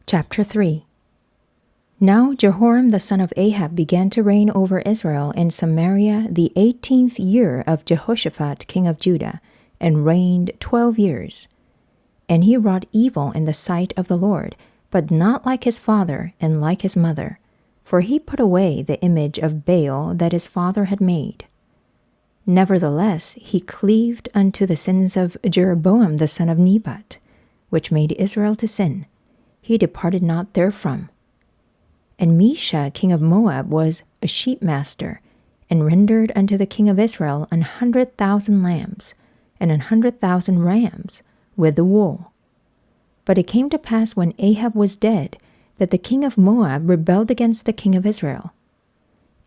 Chapter 3. Now Jehoram the son of Ahab began to reign over Israel in Samaria the 18th year of Jehoshaphat king of Judah, and reigned 12 years. And he wrought evil in the sight of the Lord, but not like his father and like his mother, for he put away the image of Baal that his father had made. Nevertheless he cleaved unto the sins of Jeroboam the son of Nebat, which made Israel to sin. He departed not therefrom. And Mesha king of Moab was a sheepmaster, and rendered unto the king of Israel 100,000 lambs, and 100,000 rams, with the wool. But it came to pass when Ahab was dead, that the king of Moab rebelled against the king of Israel.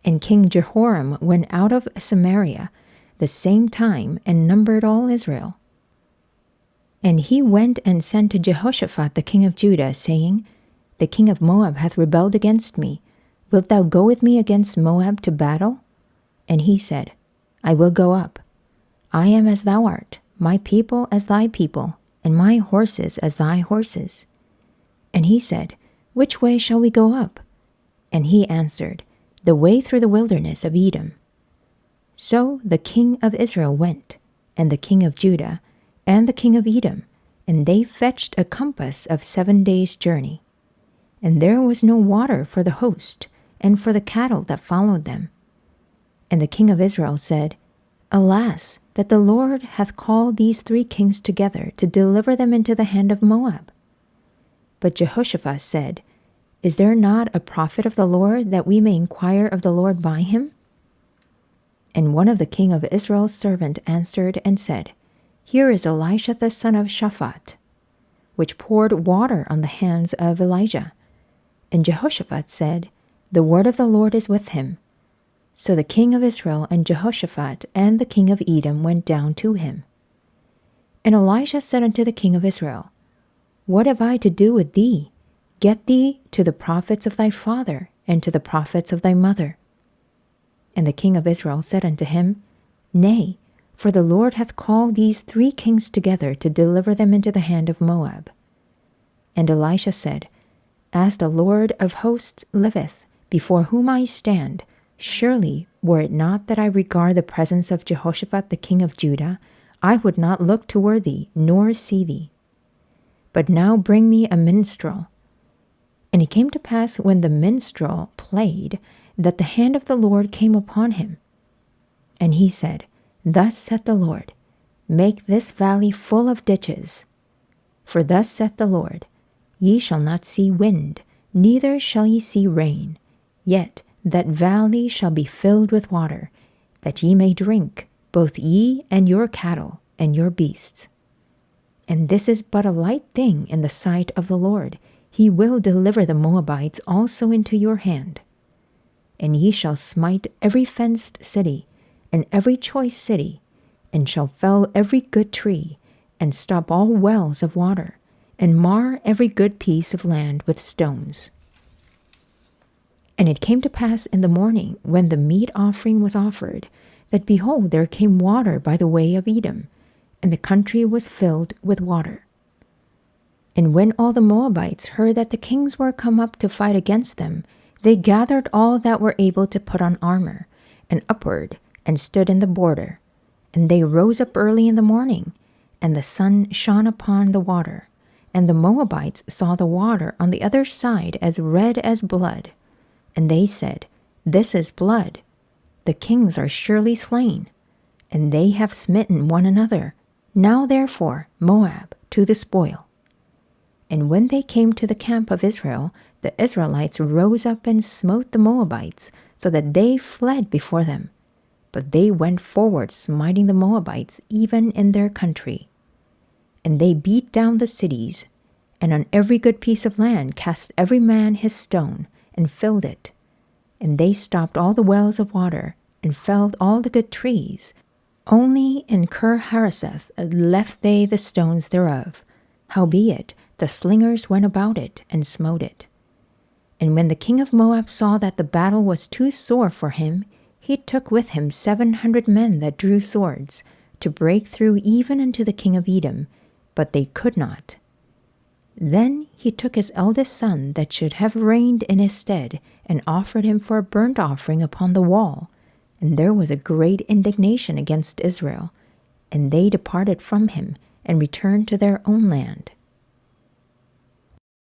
And King Jehoram went out of Samaria the same time, and numbered all Israel. And he went and sent to Jehoshaphat the king of Judah, saying, The king of Moab hath rebelled against me. Wilt thou go with me against Moab to battle? And he said, I will go up. I am as thou art, my people as thy people, and my horses as thy horses. And he said, Which way shall we go up? And he answered, The way through the wilderness of Edom. So the king of Israel went, and the king of Judah, and the king of Edom, and they fetched a compass of 7 days' journey. And there was no water for the host, and for the cattle that followed them. And the king of Israel said, Alas, that the Lord hath called these 3 kings together to deliver them into the hand of Moab. But Jehoshaphat said, Is there not a prophet of the Lord, that we may inquire of the Lord by him? And one of the king of Israel's servants answered and said, Here is Elisha the son of Shaphat, which poured water on the hands of Elijah. And Jehoshaphat said, The word of the Lord is with him. So the king of Israel and Jehoshaphat and the king of Edom went down to him. And Elisha said unto the king of Israel, What have I to do with thee? Get thee to the prophets of thy father, and to the prophets of thy mother. And the king of Israel said unto him, Nay, for the Lord hath called these 3 kings together to deliver them into the hand of Moab. And Elisha said, As the Lord of hosts liveth, before whom I stand, surely were it not that I regard the presence of Jehoshaphat the king of Judah, I would not look toward thee, nor see thee. But now bring me a minstrel. And it came to pass, when the minstrel played, that the hand of the Lord came upon him. And he said, Thus saith the Lord, Make this valley full of ditches. For thus saith the Lord, Ye shall not see wind, neither shall ye see rain, yet that valley shall be filled with water, that ye may drink, both ye and your cattle and your beasts. And this is but a light thing in the sight of the Lord. He will deliver the Moabites also into your hand. And ye shall smite every fenced city, and every choice city, and shall fell every good tree, and stop all wells of water, and mar every good piece of land with stones. And it came to pass in the morning, when the meat offering was offered, that behold, there came water by the way of Edom, and the country was filled with water. And when all the Moabites heard that the kings were come up to fight against them, they gathered all that were able to put on armor, and upward, and stood in the border. And they rose up early in the morning, and the sun shone upon the water. And the Moabites saw the water on the other side as red as blood. And they said, This is blood. The kings are surely slain, and they have smitten one another. Now therefore, Moab, to the spoil. And when they came to the camp of Israel, the Israelites rose up and smote the Moabites, so that they fled before them. But they went forward, smiting the Moabites, even in their country. And they beat down the cities, and on every good piece of land cast every man his stone, and filled it. And they stopped all the wells of water, and felled all the good trees. Only in Kir-hareseth left they the stones thereof. Howbeit, the slingers went about it, and smote it. And when the king of Moab saw that the battle was too sore for him, he took with him 700 men that drew swords, to break through even unto the king of Edom, but they could not. Then he took his eldest son that should have reigned in his stead, and offered him for a burnt offering upon the wall. And there was a great indignation against Israel. And they departed from him, and returned to their own land.